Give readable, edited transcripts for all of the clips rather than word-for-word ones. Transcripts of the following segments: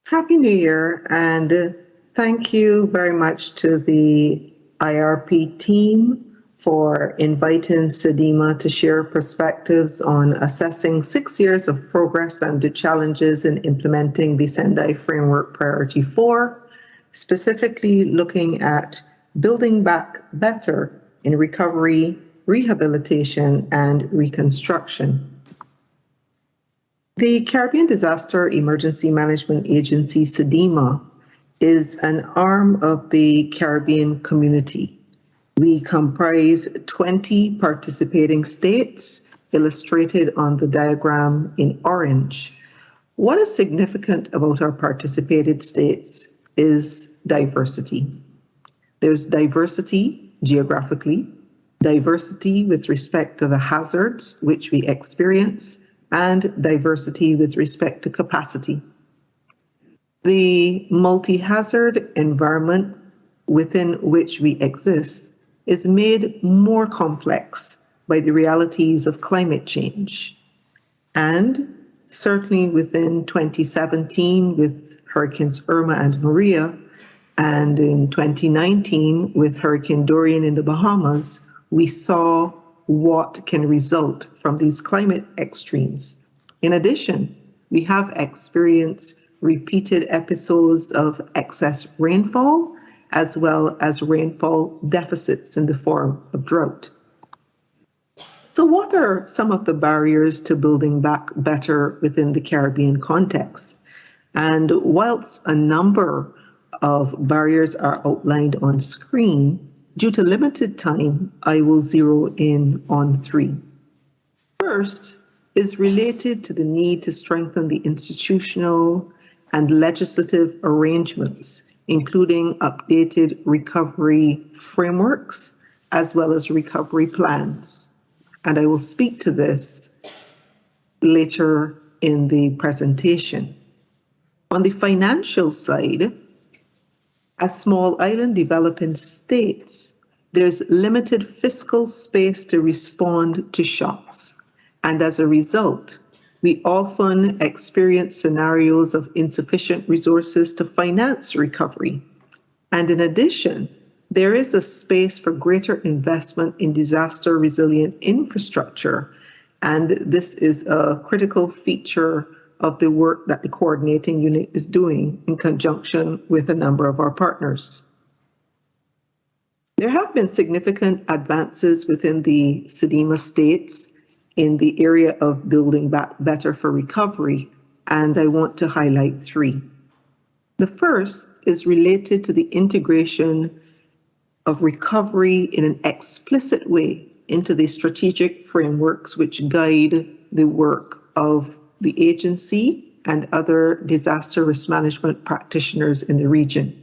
Happy New Year, and thank you very much to the IRP team for inviting CDEMA to share perspectives on assessing 6 years of progress and the challenges in implementing the Sendai Framework Priority 4, specifically looking at building back better in recovery, rehabilitation, and reconstruction. The Caribbean Disaster Emergency Management Agency, CDEMA, is an arm of the Caribbean community. We comprise 20 participating states, illustrated on the diagram in orange. What is significant about our participated states is diversity. There's diversity geographically, diversity with respect to the hazards which we experience, and diversity with respect to capacity. The multi-hazard environment within which we exist is made more complex by the realities of climate change. And certainly within 2017 with Hurricanes Irma and Maria, and in 2019 with Hurricane Dorian in the Bahamas, we saw what can result from these climate extremes. In addition, we have experienced repeated episodes of excess rainfall, as well as rainfall deficits in the form of drought. So what are some of the barriers to building back better within the Caribbean context? And whilst a number of barriers are outlined on screen, due to limited time, I will zero in on 3. First is related to the need to strengthen the institutional and legislative arrangements, including updated recovery frameworks, as well as recovery plans. And I will speak to this later in the presentation. On the financial side, as small island developing states, there's limited fiscal space to respond to shocks. And as a result, we often experience scenarios of insufficient resources to finance recovery. And in addition, there is a space for greater investment in disaster resilient infrastructure. And this is a critical feature of the work that the coordinating unit is doing in conjunction with a number of our partners. There have been significant advances within the CDEMA states in the area of building back better for recovery, and I want to highlight 3. The first is related to the integration of recovery in an explicit way into the strategic frameworks which guide the work of the agency and other disaster risk management practitioners in the region.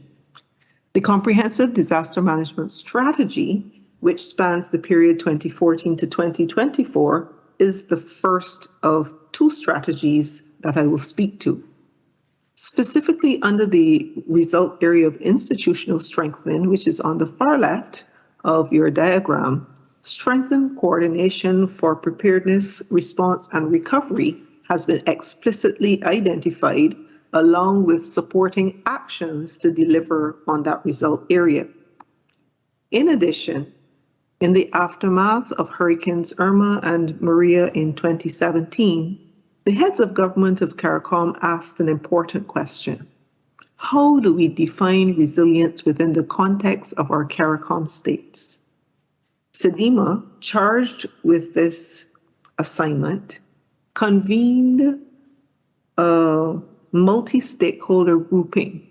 The Comprehensive Disaster Management Strategy, which spans the period 2014 to 2024, is the first of 2 strategies that I will speak to. Specifically under the result area of institutional strengthening, which is on the far left of your diagram, strengthen coordination for preparedness, response, and recovery has been explicitly identified, along with supporting actions to deliver on that result area. In addition, in the aftermath of Hurricanes Irma and Maria in 2017, the heads of government of CARICOM asked an important question. How do we define resilience within the context of our CARICOM states? CDEMA, charged with this assignment, convened a multi-stakeholder grouping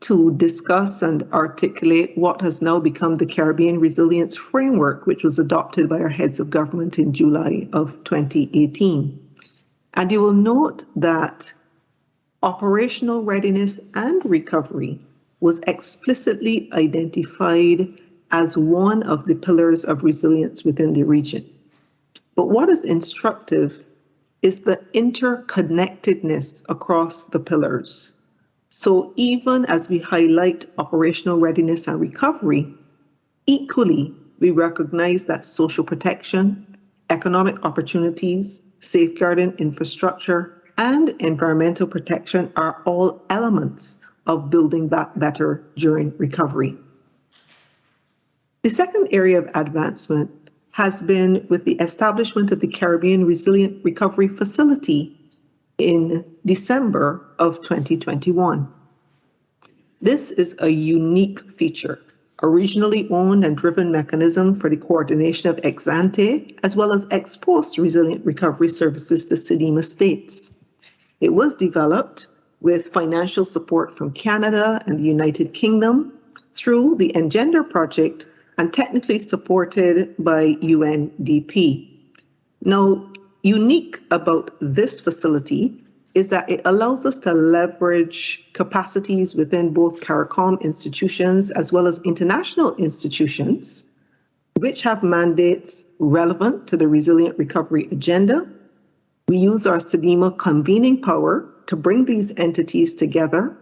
to discuss and articulate what has now become the Caribbean Resilience Framework, which was adopted by our heads of government in July of 2018. And you will note that operational readiness and recovery was explicitly identified as one of the pillars of resilience within the region. But what is instructive is the interconnectedness across the pillars. So even as we highlight operational readiness and recovery, equally we recognize that social protection, economic opportunities, safeguarding infrastructure, and environmental protection are all elements of building back better during recovery. The second area of advancement has been with the establishment of the Caribbean Resilient Recovery Facility in December of 2021. This is a unique feature, a regionally owned and driven mechanism for the coordination of ex-ante as well as ex-post resilient recovery services to CDEMA states. It was developed with financial support from Canada and the United Kingdom through the Engender project and technically supported by UNDP. Now, unique about this facility is that it allows us to leverage capacities within both CARICOM institutions as well as international institutions, which have mandates relevant to the resilient recovery agenda. We use our CDEMA convening power to bring these entities together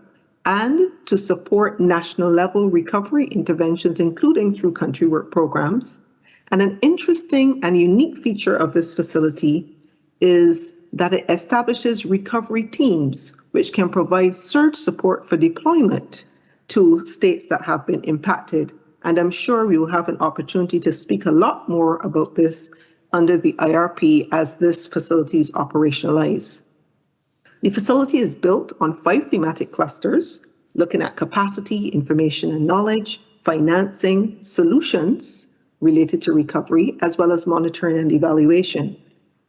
and to support national level recovery interventions, including through country work programs. And an interesting and unique feature of this facility is that it establishes recovery teams, which can provide surge support for deployment to states that have been impacted. And I'm sure we will have an opportunity to speak a lot more about this under the IRP as this facility is operationalized. The facility is built on 5 thematic clusters, looking at capacity, information and knowledge, financing, solutions related to recovery, as well as monitoring and evaluation.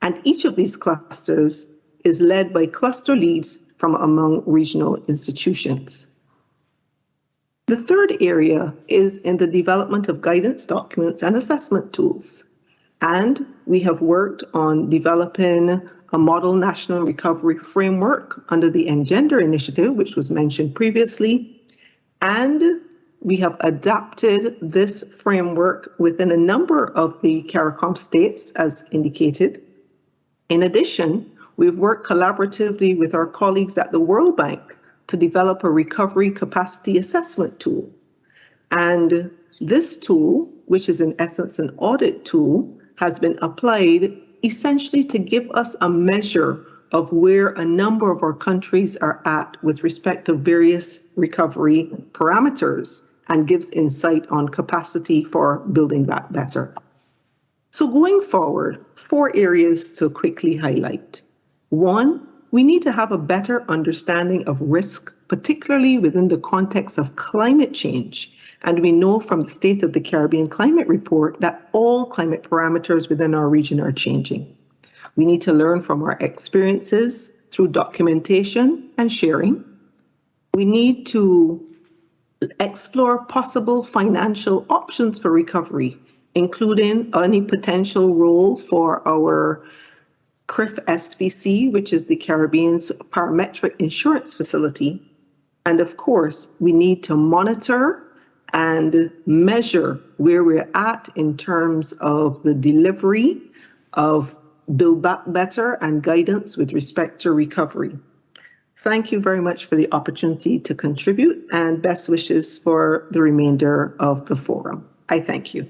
And each of these clusters is led by cluster leads from among regional institutions. The third area is in the development of guidance documents and assessment tools. And we have worked on developing a model national recovery framework under the Engender initiative, which was mentioned previously. And we have adapted this framework within a number of the CARICOM states, as indicated. In addition, we've worked collaboratively with our colleagues at the World Bank to develop a recovery capacity assessment tool. And this tool, which is in essence an audit tool, has been applied essentially to give us a measure of where a number of our countries are at with respect to various recovery parameters and gives insight on capacity for building that better. So going forward, 4 areas to quickly highlight. 1, we need to have a better understanding of risk, particularly within the context of climate change. And we know from the State of the Caribbean Climate Report that all climate parameters within our region are changing. We need to learn from our experiences through documentation and sharing. We need to explore possible financial options for recovery, including any potential role for our CRRF SPC, which is the Caribbean's parametric insurance facility. And of course, we need to monitor and measure where we're at in terms of the delivery of Build Back Better and guidance with respect to recovery. Thank you very much for the opportunity to contribute and best wishes for the remainder of the forum. I thank you.